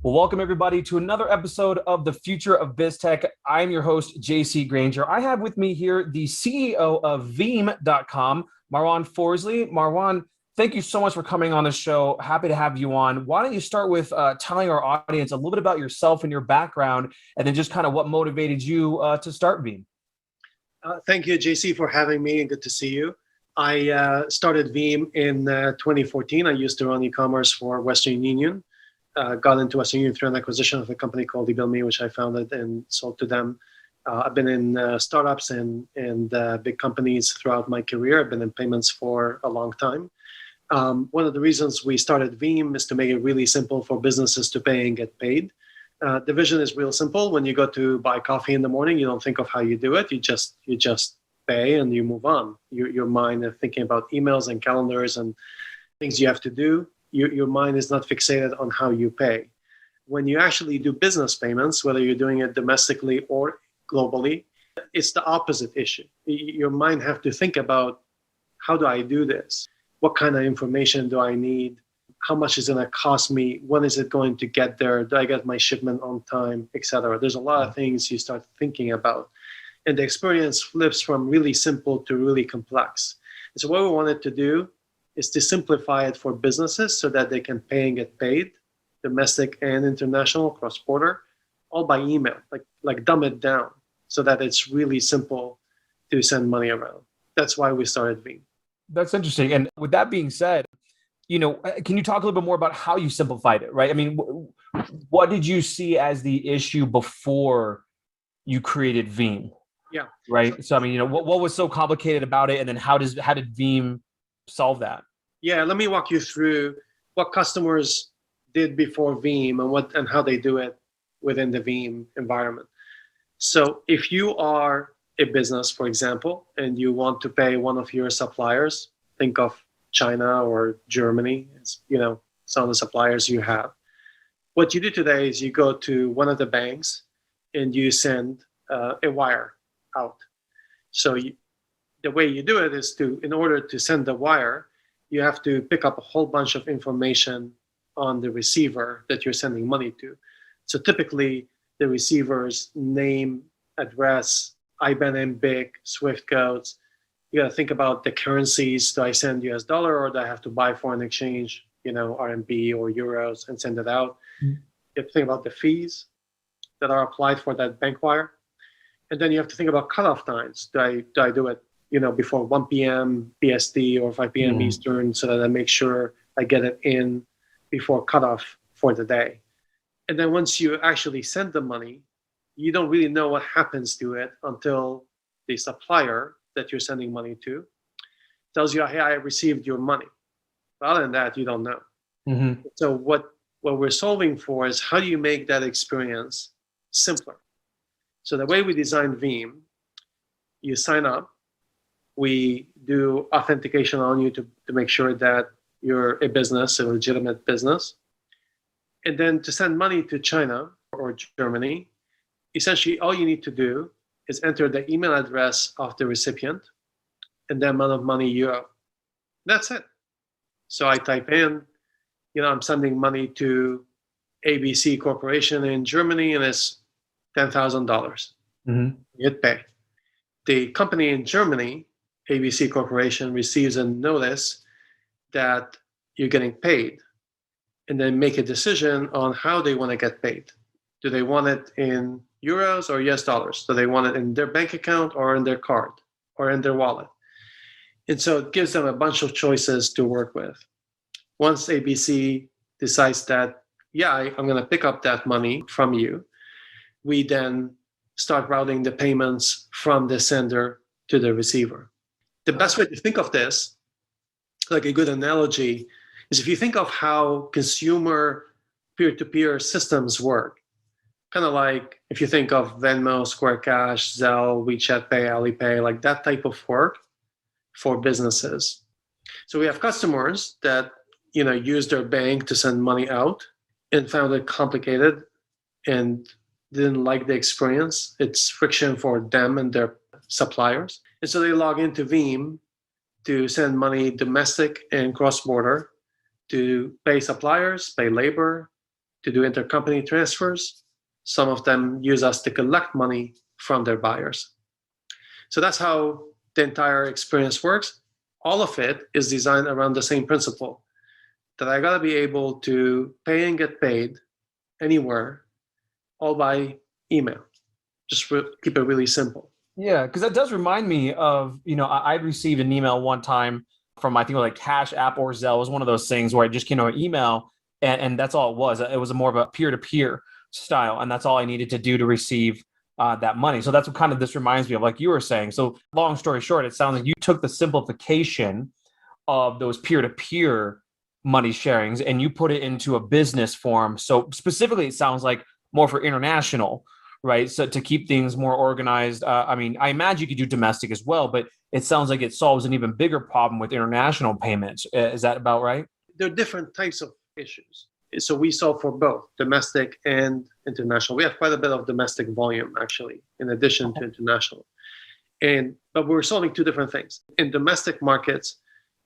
Well, welcome everybody to another episode of the Future of BizTech. I'm your host, JC Granger. I have with me here the CEO of Veeam.com, Marwan Forzley. Marwan, thank you so much for coming on the show. Happy to have you on. Why don't you start with telling our audience a little bit about yourself and your background, and then just kind of what motivated you to start Veeam? Thank you, JC, for having me, and good to see you. I started Veeam in 2014. I used to run e-commerce for Western Union. Got into Western Union through an acquisition of a company called eBillMe, which I founded and sold to them. I've been in startups and big companies throughout my career. I've been in payments for a long time. One of the reasons we started Veeam is to make it really simple for businesses to pay and get paid. The vision is real simple. When you go to buy coffee in the morning, you don't think of how you do it. You just pay and you move on. Your mind is thinking about emails and calendars and things you have to do. Your mind is not fixated on how you pay. When you actually do business payments, whether you're doing it domestically or globally, it's the opposite issue. Your mind have to think about, how do I do this? What kind of information do I need? How much is it going to cost me? When is it going to get there? Do I get my shipment on time, etc.? There's a lot of things you start thinking about. And the experience flips from really simple to really complex. And so what we wanted to do is to simplify it for businesses so that they can pay and get paid, domestic and international, cross-border, all by email, like dumb it down so that it's really simple to send money around. That's why we started Veeam. That's interesting. And with that being said, can you talk a little bit more about how you simplified it, right? I mean, what did you see as the issue before you created Veeam? Yeah. Right. So, I mean, what was so complicated about it? And then how did Veeam solve that? Yeah, let me walk you through what customers did before Veeam and how they do it within the Veeam environment. So if you are a business, for example, and you want to pay one of your suppliers, think of China or Germany, some of the suppliers you have. What you do today is you go to one of the banks and you send a wire out. So the way you do it is in order to send the wire, you have to pick up a whole bunch of information on the receiver that you're sending money to. So typically the receiver's name, address, IBAN and BIC, SWIFT codes. You got to think about the currencies. Do I send US dollar or do I have to buy foreign exchange, RMB or euros and send it out? Mm-hmm. You have to think about the fees that are applied for that bank wire. And then you have to think about cutoff times. Do I do it, before 1 p.m. PST or 5 p.m. Eastern so that I make sure I get it in before cutoff for the day? And then once you actually send the money, you don't really know what happens to it until the supplier that you're sending money to tells you, hey, I received your money. But other than that, you don't know. Mm-hmm. So what we're solving for is, how do you make that experience simpler? So the way we designed Veeam, you sign up, we do authentication on you to make sure that you're a business, a legitimate business. And then to send money to China or Germany, essentially all you need to do is enter the email address of the recipient and the amount of money you owe. That's it. So I type in, I'm sending money to ABC Corporation in Germany and it's $10,000. Mm-hmm. Hit pay. The company in Germany, ABC Corporation, receives a notice that you're getting paid and then make a decision on how they want to get paid. Do they want it in euros or US dollars? Do they want it in their bank account or in their card or in their wallet? And so it gives them a bunch of choices to work with. Once ABC decides that, I'm going to pick up that money from you, we then start routing the payments from the sender to the receiver. The best way to think of this, like a good analogy, is if you think of how consumer peer-to-peer systems work, kind of like if you think of Venmo, Square Cash, Zelle, WeChat Pay, Alipay, like that type of work for businesses. So we have customers that use their bank to send money out and found it complicated and didn't like the experience. It's friction for them and their suppliers. And so they log into Veeam to send money domestic and cross-border, to pay suppliers, pay labor, to do intercompany transfers. Some of them use us to collect money from their buyers. So that's how the entire experience works. All of it is designed around the same principle, that I gotta be able to pay and get paid anywhere, all by email. Just keep it really simple. Yeah, because that does remind me of, I received an email one time from, I think, like Cash App or Zelle. It was one of those things where I just came to an email and that's all it was. It was more of a peer-to-peer style, and that's all I needed to do to receive that money. So that's what kind of this reminds me of, like you were saying. So long story short, it sounds like you took the simplification of those peer-to-peer money sharings and you put it into a business form. So specifically, it sounds like more for international, right? So to keep things more organized. I imagine you could do domestic as well, but it sounds like it solves an even bigger problem with international payments. Is that about right? There are different types of issues. So we solve for both domestic and international. We have quite a bit of domestic volume, actually, in addition to international. But we're solving two different things. In domestic markets,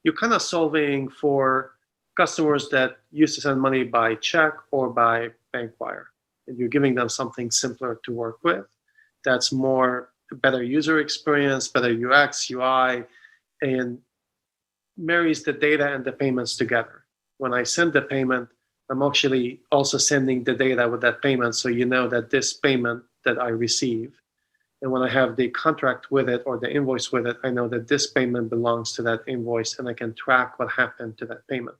you're kind of solving for customers that used to send money by check or by bank wire. And you're giving them something simpler to work with. That's better user experience, better UX, UI, and marries the data and the payments together. When I send the payment, I'm actually also sending the data with that payment, so you know that this payment that I receive, and when I have the contract with it or the invoice with it, I know that this payment belongs to that invoice, and I can track what happened to that payment.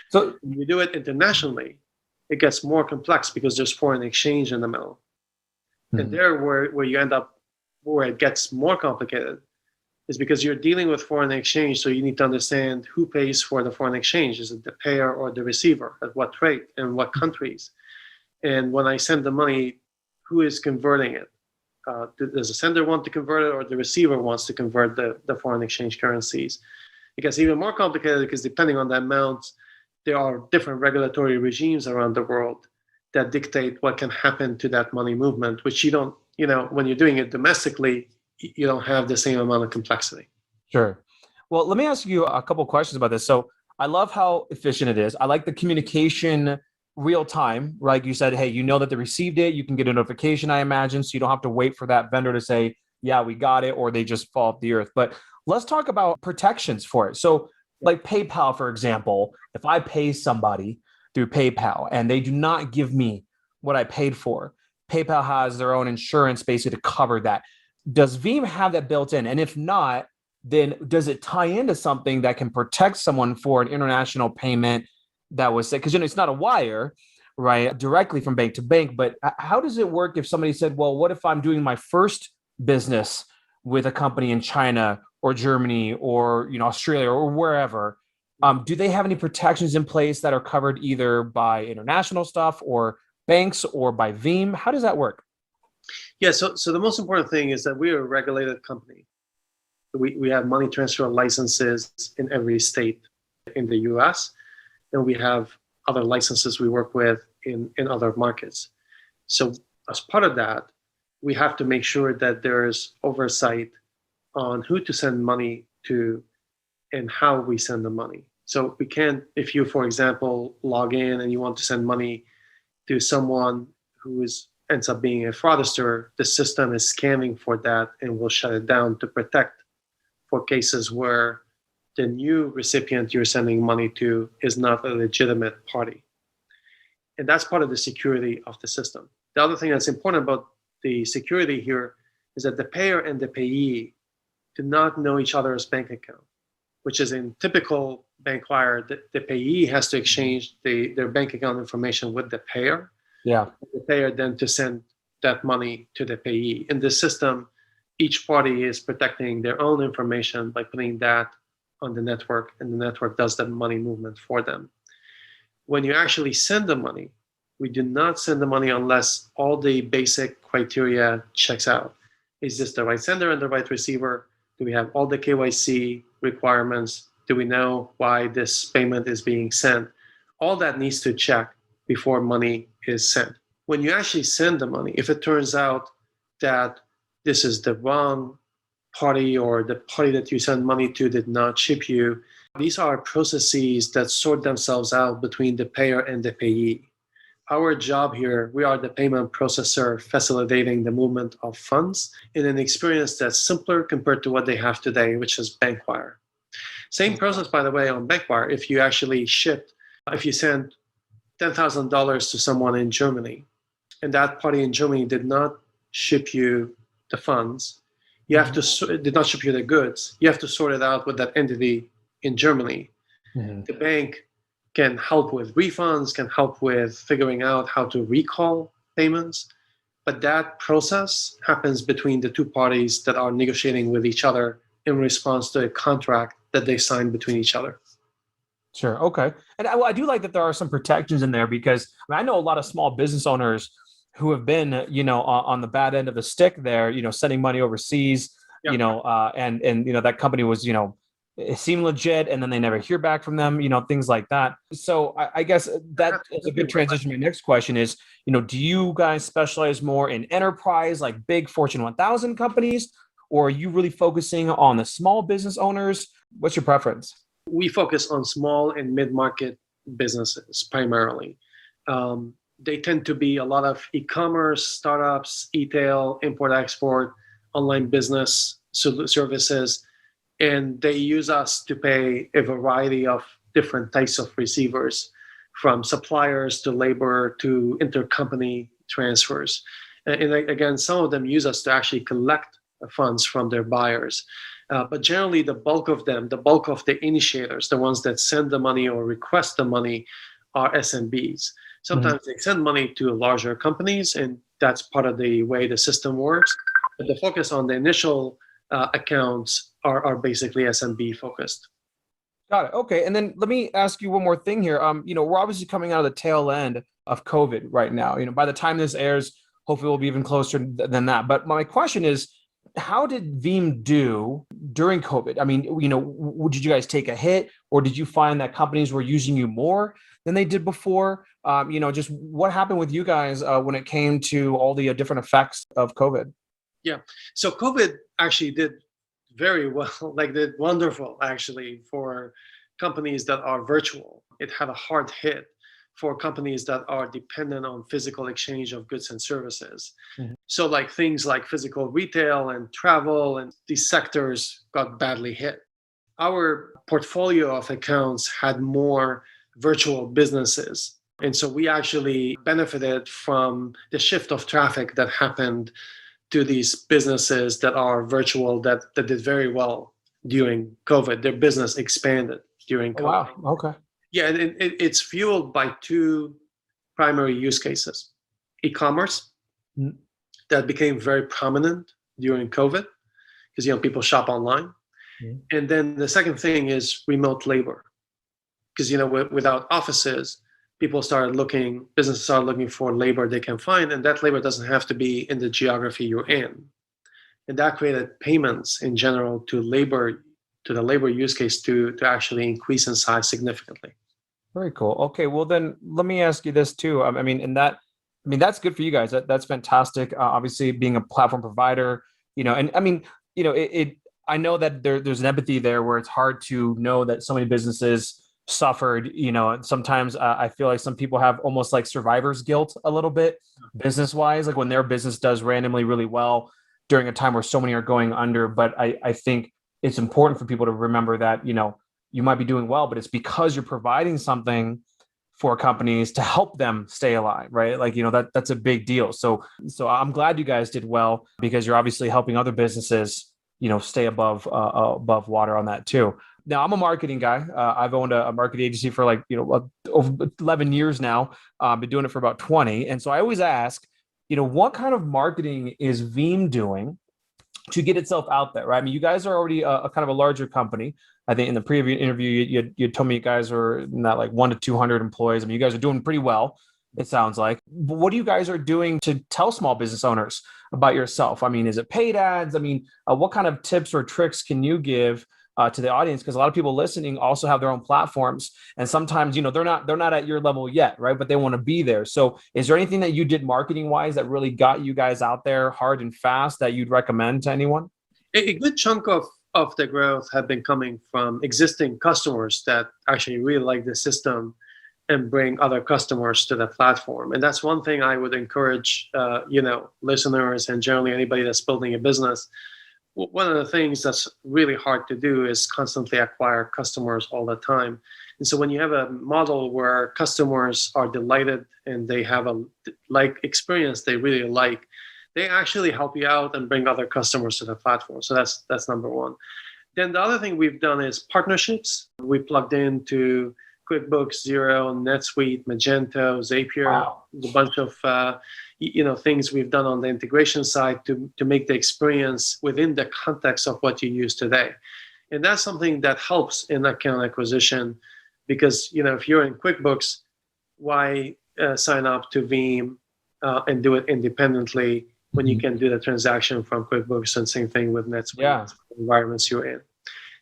So when you do it internationally, it gets more complex because there's foreign exchange in the middle. Mm-hmm. And there where you end up, where it gets more complicated, is because you're dealing with foreign exchange, so you need to understand who pays for the foreign exchange. Is it the payer or the receiver? At what rate and what countries? And when I send the money, who is converting it? Does the sender want to convert it, or the receiver wants to convert the foreign exchange currencies? It gets even more complicated because depending on the amount, there are different regulatory regimes around the world that dictate what can happen to that money movement, which you don't, when you're doing it domestically, you don't have the same amount of complexity. Sure. Well, let me ask you a couple of questions about this. So I love how efficient it is. I like the communication real time, right? You said, hey, you know that they received it. You can get a notification, I imagine, so you don't have to wait for that vendor to say, yeah, we got it, or they just fall off the earth. But let's talk about protections for it. So like PayPal, for example, if I pay somebody through PayPal and they do not give me what I paid for, PayPal has their own insurance basically to cover that. Does Veeam have that built in? And if not, then does it tie into something that can protect someone for an international payment that was said? Because it's not a wire, right, directly from bank to bank. But how does it work if somebody said, well, what if I'm doing my first business with a company in China or Germany or Australia or wherever? Do they have any protections in place that are covered either by international stuff or banks or by Veeam? How does that work? Yeah, so the most important thing is that we are a regulated company. We have money transfer licenses in every state in the US, and we have other licenses we work with in other markets. So as part of that, we have to make sure that there's oversight on who to send money to and how we send the money. So we can't, if you, for example, log in and you want to send money to someone who ends up being a fraudster, the system is scanning for that and will shut it down to protect for cases where the new recipient you're sending money to is not a legitimate party. And that's part of the security of the system. The other thing that's important about the security here is that the payer and the payee do not know each other's bank account, which is in typical bank wire, the payee has to exchange their bank account information with the payer. Yeah. The payer then to send that money to the payee. In this system, each party is protecting their own information by putting that on the network, and the network does the money movement for them. When you actually send the money, we do not send the money unless all the basic criteria checks out. Is this the right sender and the right receiver? Do we have all the KYC requirements? Do we know why this payment is being sent? All that needs to check before money is sent. When you actually send the money, if it turns out that this is the wrong party or the party that you send money to did not ship you, these are processes that sort themselves out between the payer and the payee. Our job here, we are the payment processor facilitating the movement of funds in an experience that's simpler compared to what they have today, which is bank wire. Same process, by the way, on bank wire. If you actually if you send $10,000 to someone in Germany, and that party in Germany did not ship you the funds, you have to did not ship you the goods. You have to sort it out with that entity in Germany. The bank can help with refunds, can help with figuring out how to recall payments. But that process happens between the two parties that are negotiating with each other in response to a contract that they signed between each other. Sure. Okay. And I do like that there are some protections in there because I know a lot of small business owners who have been, on the bad end of the stick there, sending money overseas, Yep. and that company was, it seemed legit and then they never hear back from them, things like that. So I guess that is a good transition. My next question is, do you guys specialize more in enterprise, like big Fortune 1000 companies, or are you really focusing on the small business owners? What's your preference? We focus on small and mid-market businesses primarily. They tend to be a lot of e-commerce, startups, e-tail, import-export, online business services, and they use us to pay a variety of different types of receivers, from suppliers to labor to intercompany transfers. And again, some of them use us to actually collect funds from their buyers. But generally, the bulk of the initiators, the ones that send the money or request the money, are SMBs. Sometimes they send money to larger companies, and that's part of the way the system works. But the focus on the initial accounts are basically SMB focused. Got it. Okay. And then let me ask you one more thing here. We're obviously coming out of the tail end of COVID right now. By the time this airs, hopefully we'll be even closer than that. But my question is, how did Veeam do during COVID? I mean, did you guys take a hit, or did you find that companies were using you more than they did before? Just what happened with you guys when it came to all the different effects of COVID? Yeah. So COVID actually did very well, did wonderful actually for companies that are virtual. It had a hard hit for companies that are dependent on physical exchange of goods and services. So things like physical retail and travel and these sectors got badly hit. Our portfolio of accounts had more virtual businesses. And so we actually benefited from the shift of traffic that happened to these businesses that are virtual that did very well during COVID. Their business expanded during COVID. Wow. Okay. Yeah, and it's fueled by two primary use cases. E-commerce that became very prominent during COVID because people shop online. And then the second thing is remote labor. Because without offices, businesses started looking for labor they can find, and that labor doesn't have to be in the geography you're in. And that created payments in general to the labor use case to actually increase in size significantly. Very cool. Okay, well then let me ask you this too. That's good for you guys. That's fantastic. Obviously, being a platform provider, I know that there's an empathy there where it's hard to know that so many businesses suffered. Sometimes I feel like some people have almost like survivor's guilt a little bit, business wise, like when their business does randomly really well during a time where so many are going under. But I think it's important for people to remember that you might be doing well, but it's because you're providing something for companies to help them stay alive, right? That's a big deal. So I'm glad you guys did well because you're obviously helping other businesses, stay above water on that too. Now I'm a marketing guy. I've owned a marketing agency for over 11 years now. I've been doing it for about 20. And so I always ask, what kind of marketing is Veeam doing to get itself out there, right? I mean, you guys are already a kind of a larger company. I think in the previous interview, you told me you guys were not 1 to 200 employees. I mean, you guys are doing pretty well, it sounds like. But what do you guys are doing to tell small business owners about yourself? I mean, is it paid ads? I mean, what kind of tips or tricks can you give to the audience? Because a lot of people listening also have their own platforms, and sometimes they're not at your level yet, right? But they want to be there. So, is there anything that you did marketing wise that really got you guys out there hard and fast that you'd recommend to anyone? A good chunk of the growth had been coming from existing customers that actually really like the system and bring other customers to the platform. And that's one thing I would encourage, listeners and generally anybody that's building a business. One of the things that's really hard to do is constantly acquire customers all the time. And so when you have a model where customers are delighted and they have a experience they really like, they actually help you out and bring other customers to the platform. So that's number one. Then the other thing we've done is partnerships. We plugged into QuickBooks, Xero, NetSuite, Magento, Zapier, Wow. a bunch of things we've done on the integration side to make the experience within the context of what you use today. And that's something that helps in account acquisition because, if you're in QuickBooks, why sign up to Veeam and do it independently when you can do the transaction from QuickBooks, and same thing with NetSuite environments you're in.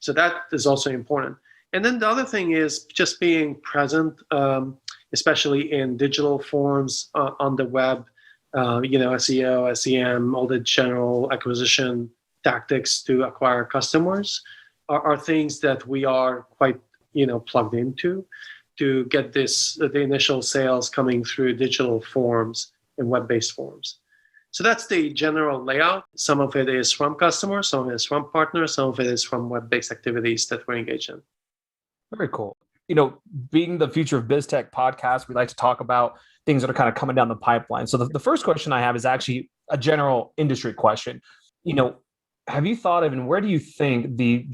So that is also important. And then the other thing is just being present, especially in digital forms on the web, SEO, SEM, all the general acquisition tactics to acquire customers are things that we are quite, plugged into to get the initial sales coming through digital forms and web-based forms. So that's the general layout. Some of it is from customers, some of it is from partners, some of it is from web-based activities that we're engaged in. Very cool. Being the Future of BizTech podcast, we like to talk about things that are kind of coming down the pipeline. So the first question I have is actually a general industry question. Have you thought of, and where do you think the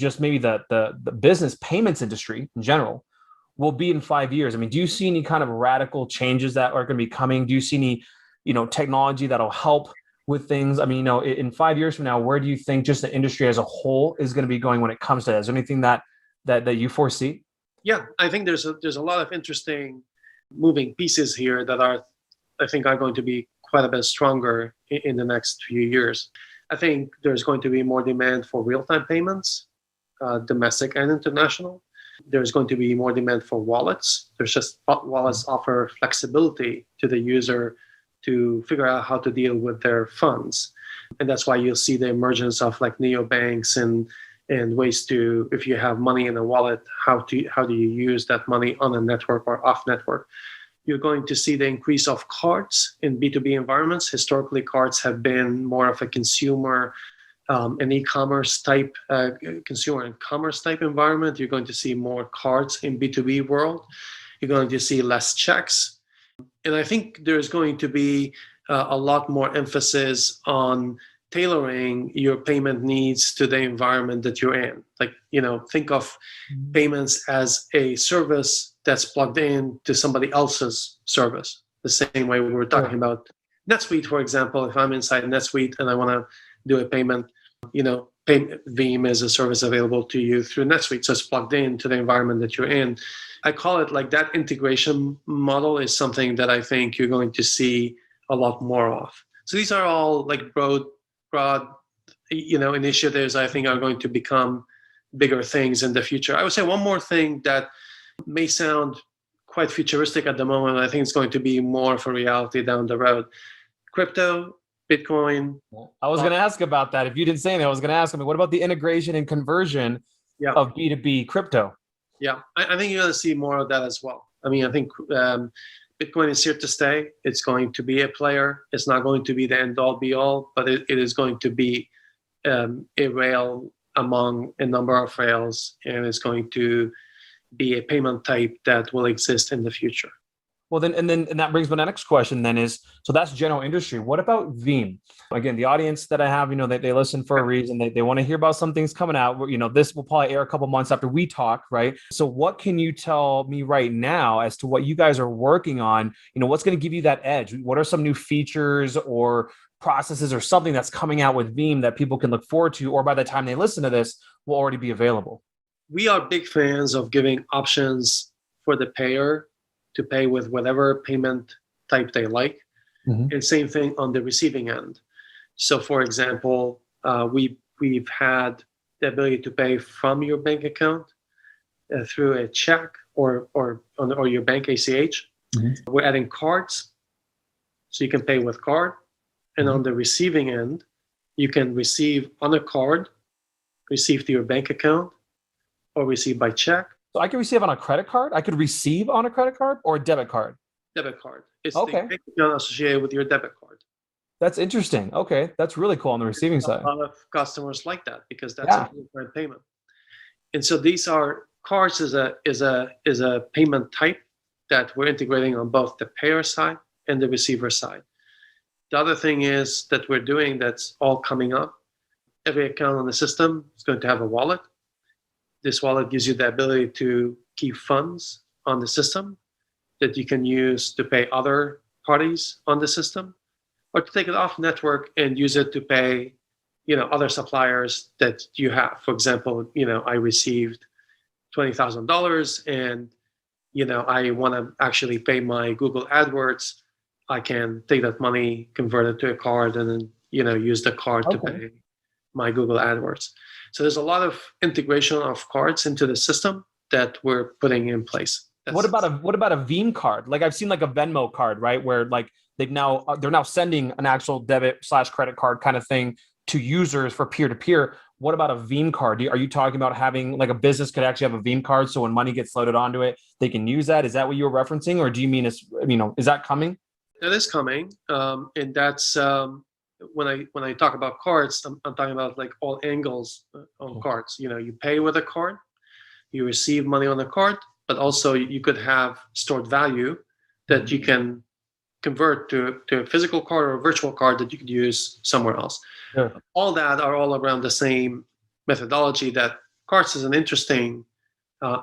business payments industry in general will be in 5 years? I mean, do you see any kind of radical changes that are going to be coming? Do you see any technology that'll help with things? I mean, in 5 years from now, where do you think just the industry as a whole is going to be going when it comes to that? Is there anything that you foresee? Yeah, I think there's a lot of interesting moving pieces here that I think are going to be quite a bit stronger in the next few years. I think there's going to be more demand for real-time payments, domestic and international. There's going to be more demand for wallets. Wallets offer flexibility to the user to figure out how to deal with their funds. And that's why you'll see the emergence of like neobanks and ways to, if you have money in a wallet, how do you use that money on a network or off network? You're going to see the increase of cards in B2B environments. Historically, cards have been more of a consumer an e-commerce type, consumer and commerce type environment. You're going to see more cards in B2B world. You're going to see less checks. And I think there's going to be a lot more emphasis on tailoring your payment needs to the environment that you're in. Like, think of payments as a service that's plugged in to somebody else's service. The same way we were talking about NetSuite, for example. If I'm inside NetSuite and I want to do a payment, Veeam is a service available to you through NetSuite. So it's plugged into the environment that you're in. I call it like that integration model is something that I think you're going to see a lot more of. So these are all like broad, initiatives I think are going to become bigger things in the future. I would say one more thing that may sound quite futuristic at the moment. I think it's going to be more of a reality down the road. Crypto, Bitcoin. I was going to ask about that. If you didn't say anything, I was going to ask, what about the integration and conversion of B2B crypto? Yeah, I think you're going to see more of that as well. I mean, I think Bitcoin is here to stay. It's going to be a player. It's not going to be the end-all, be-all, but it is going to be a rail among a number of rails, and it's going to be a payment type that will exist in the future. Well, then that brings me to the next question then is, so that's general industry. What about Veeam? Again, the audience that I have, they listen for a reason. They want to hear about some things coming out. This will probably air a couple months after we talk, right? So what can you tell me right now as to what you guys are working on? What's going to give you that edge? What are some new features or processes or something that's coming out with Veeam that people can look forward to, or by the time they listen to this, will already be available? We are big fans of giving options for the payer to pay with whatever payment type they like. Mm-hmm. And same thing on the receiving end. So for example, we've had the ability to pay from your bank account through a check or your bank ACH. Mm-hmm. We're adding cards, so you can pay with card. And on the receiving end, you can receive on a card, receive to your bank account, or receive by check, So I can receive on a credit card? I could receive on a credit card or a debit card? Debit card. It's the Okay. bank account associated with your debit card. That's interesting. Okay. That's really cool on the receiving A side. lot of customers like that because that's a Yeah. real-time payment. And so these are cards is a payment type that we're integrating on both the payer side and the receiver side. The other thing is that we're doing that's all coming up. Every account on the system is going to have a wallet. This wallet gives you the ability to keep funds on the system that you can use to pay other parties on the system, or to take it off network and use it to pay, other suppliers that you have. For example, I received $20,000 and, I want to actually pay my Google AdWords. I can take that money, convert it to a card, and then, use the card to Okay. pay my Google AdWords. So there's a lot of integration of cards into the system that we're putting in place. What about a Veeam card? Like I've seen like a Venmo card, right? Where like they're now sending an actual debit/credit card kind of thing to users for peer-to-peer. What about a Veeam card? Are you talking about having like a business could actually have a Veeam card so when money gets loaded onto it, they can use that? Is that what you were referencing, or do you mean is that coming? That is coming, and that's when I talk about cards, I'm talking about like all angles on cards. You pay with a card, you receive money on the card, but also you could have stored value that you can convert to a physical card or a virtual card that you could use somewhere else. Sure. All that are all around the same methodology. That cards is an interesting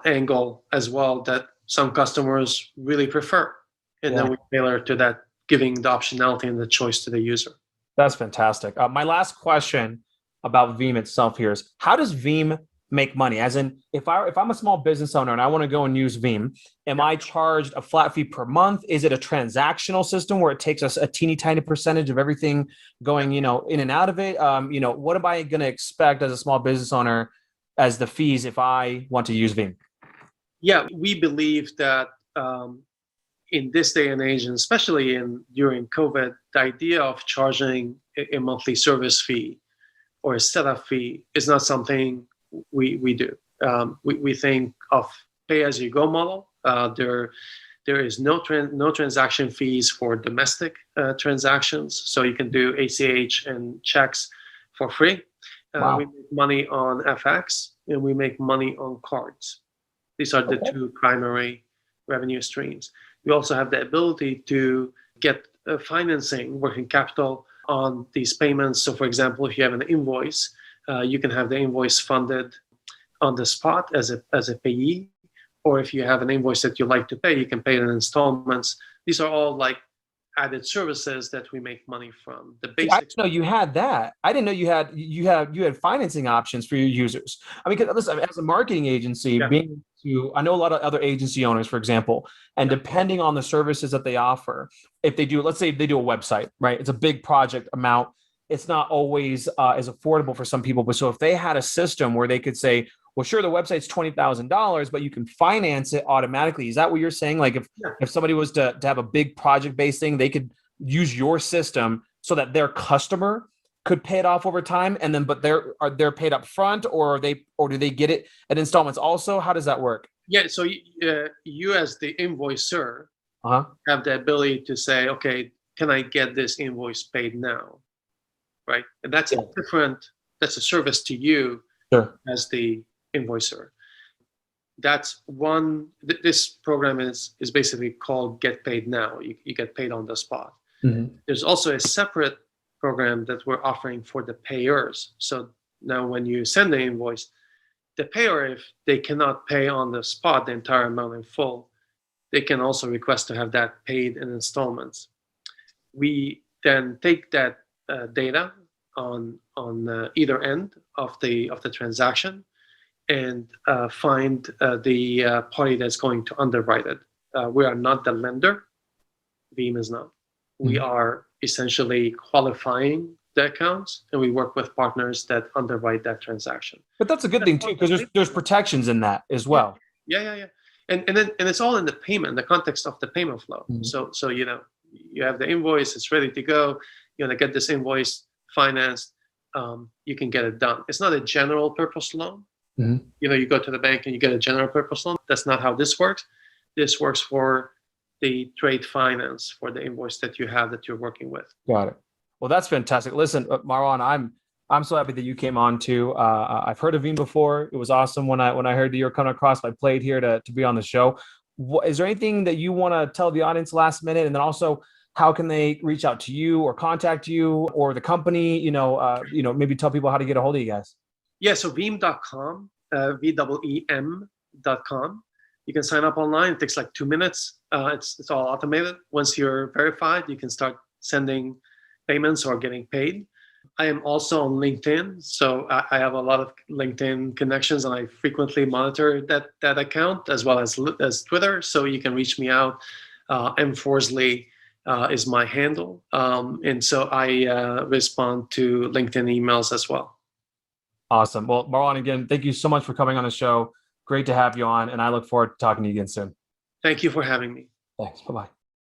angle as well that some customers really prefer, and then we tailor to that, giving the optionality and the choice to the user. That's fantastic. My last question about Veeam itself here is, how does Veeam make money? As in, if I'm a small business owner and I want to go and use Veeam, am I charged a flat fee per month? Is it a transactional system where it takes us a teeny tiny percentage of everything going, in and out of it? What am I going to expect as a small business owner as the fees if I want to use Veeam? Yeah, we believe that in this day and age, and especially during COVID, the idea of charging a monthly service fee or a setup fee is not something we do. We think of pay-as-you-go model. There is no transaction fees for domestic transactions, so you can do ACH and checks for free. Wow. We make money on FX and we make money on cards. These are the two primary revenue streams. We also have the ability to get financing, working capital on these payments. So, for example, if you have an invoice, you can have the invoice funded on the spot as a payee, or if you have an invoice that you like to pay, you can pay it in installments. These are all like added services that we make money from. The basics. I didn't know you had that. I didn't know you had financing options for your users. I mean, listen, as a marketing agency, I know a lot of other agency owners, for example, and depending on the services that they offer, if they do, let's say they do a website, right? It's a big project amount. It's not always as affordable for some people. But so if they had a system where they could say, well, sure, the website's $20,000, but you can finance it automatically. Is that what you're saying? Like if somebody was to have a big project-based thing, they could use your system so that their customer could pay it off over time, and then they're paid up front, or do they get it at installments also? How does that work? Yeah, so you as the invoicer have the ability to say, okay, can I get this invoice paid now? Right, and that's a service to you as the invoicer. That's one. This program is basically called Get Paid Now. You get paid on the spot. Mm-hmm. There's also a separate program that we're offering for the payers. So now when you send the invoice, the payer, if they cannot pay on the spot the entire amount in full, they can also request to have that paid in installments. We then take that data on either end of the transaction and find the party that's going to underwrite it. We are not the lender. Veeam is not. We are essentially qualifying the accounts, and we work with partners that underwrite that transaction. But that's a good thing too, because there's protections in that as well. Yeah. And it's all in the payment, the context of the payment flow. Mm-hmm. So you have the invoice, it's ready to go. You want to get this invoice financed, you can get it done. It's not a general purpose loan. Mhm. You go to the bank and you get a general purpose loan. That's not how this works. This works for the trade finance, for the invoice that you have that you're working with. Got it. Well, that's fantastic. Listen, Marwan, I'm so happy that you came on too. I've heard of Veeam before. It was awesome when I heard that you were coming across. I played here to be on the show. Is there anything that you want to tell the audience last minute? And then also, how can they reach out to you or contact you or the company? Maybe tell people how to get a hold of you guys. Yeah, so Veeam.com, Veem.com. You can sign up online. It takes like 2 minutes. It's all automated. Once you're verified, you can start sending payments or getting paid. I am also on LinkedIn, so I have a lot of LinkedIn connections, and I frequently monitor that account as well as Twitter. So you can reach me out. M Forzley is my handle, and so I respond to LinkedIn emails as well. Awesome. Well, Marwan, again, thank you so much for coming on the show. Great to have you on, and I look forward to talking to you again soon. Thank you for having me. Thanks. Bye-bye.